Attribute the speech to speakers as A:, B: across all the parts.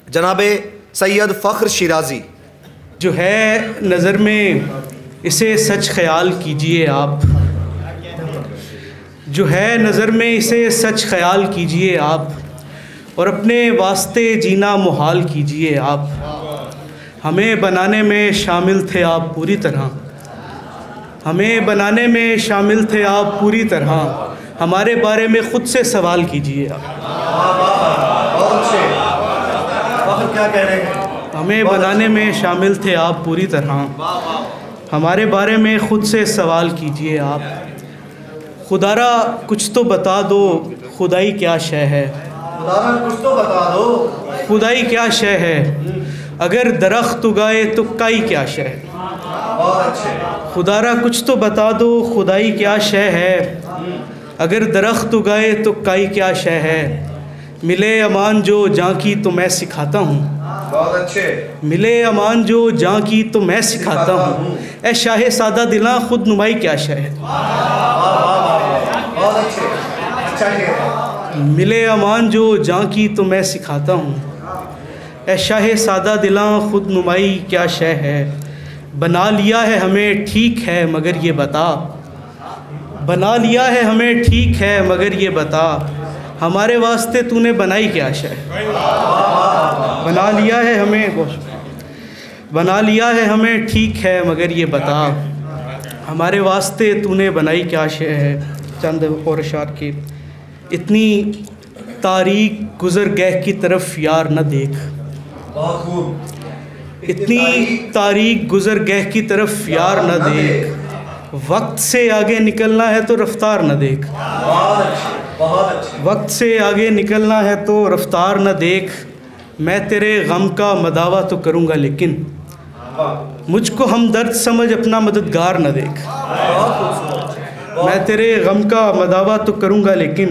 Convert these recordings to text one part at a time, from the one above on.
A: जनाब सैयद फ़ख्र शिराज़ी।
B: जो है नज़र में इसे सच ख्याल कीजिए आप, जो है नज़र में इसे सच ख्याल कीजिए आप, और अपने वास्ते जीना मुहाल कीजिए आप। हमें बनाने में शामिल थे आप पूरी तरह, हमें बनाने में शामिल थे आप पूरी तरह। हमारे बारे में ख़ुद से सवाल कीजिए आप।
A: क्या कह रहे हैं?
B: हमें बनाने में शामिल थे आप पूरी तरह, हमारे बारे में ख़ुद से सवाल कीजिए आप। खुदारा कुछ तो बता दो, खुदाई क्या शय है।
A: खुदारा कुछ तो बता दो,
B: खुदाई क्या शय है। अगर दरख्त उगाए तो काई क्या शय है।
A: बहुत अच्छे।
B: खुदारा कुछ तो बता दो, खुदाई क्या शय है। अगर दरख्त उगाए तो काई क्या शय है। मिले अमान जो जाँ की तो मैं सिखाता हूँ।
A: बहुत अच्छे।
B: मिले अमान जो जाँ की तो मैं सिखाता हूँ। ए शाह सादा दिला खुद नुमाई क्या शय है।
A: बहुत अच्छे। अच्छा।
B: मिले अमान जो जाँ की तो मैं सिखाता हूँ। ए शाह सादा दिला खुद नुमाई क्या शय है। बना लिया है हमें ठीक है मगर ये बता, बना लिया है हमें ठीक है मगर ये बता, हमारे वास्ते तूने बनाई क्या शय। बना लिया है हमें, बना लिया है हमें ठीक है मगर ये बता, हमारे वास्ते तूने बनाई क्या शय है। चंद और अशार के। इतनी तारीख गुज़र गह की तरफ यार न देख,
A: बहुत खूब।
B: इतनी तारीख गुज़र गह की तरफ यार न देख, वक्त से आगे निकलना है तो रफ्तार न देख।
A: बहुत अच्छे, बहुत अच्छे।
B: वक्त से आगे निकलना है तो रफ्तार न देख, मैं तेरे गम का मदावा तो करूँगा लेकिन मुझको हमदर्द समझ अपना मददगार न देख। मैं तेरे गम का मदावा तो करूँगा लेकिन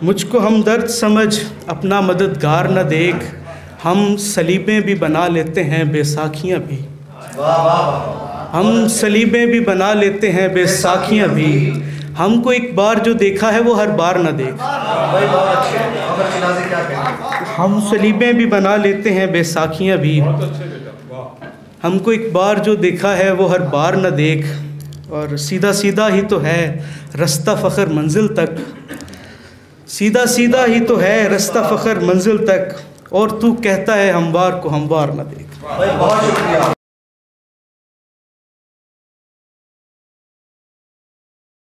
B: मुझको हमदर्द समझ अपना मददगार न देख। हम सलीबें भी बना लेते हैं बैसाखियाँ भी, हम सलीबें भी बना लेते हैं बैसाखियाँ भी, हमको एक बार जो देखा है वो हर बार न देख। हम सलीबें भी बना लेते हैं बैसाखियाँ भी, हमको एक बार जो देखा है वो हर बार न देख। और सीधा सीधा ही तो है रास्ता फ़ख्र मंजिल तक, सीधा सीधा ही तो है रास्ता फ़ख्र मंजिल तक, और तू कहता है हमवार को हमवार न देख।
A: बहुत शुक्रिया।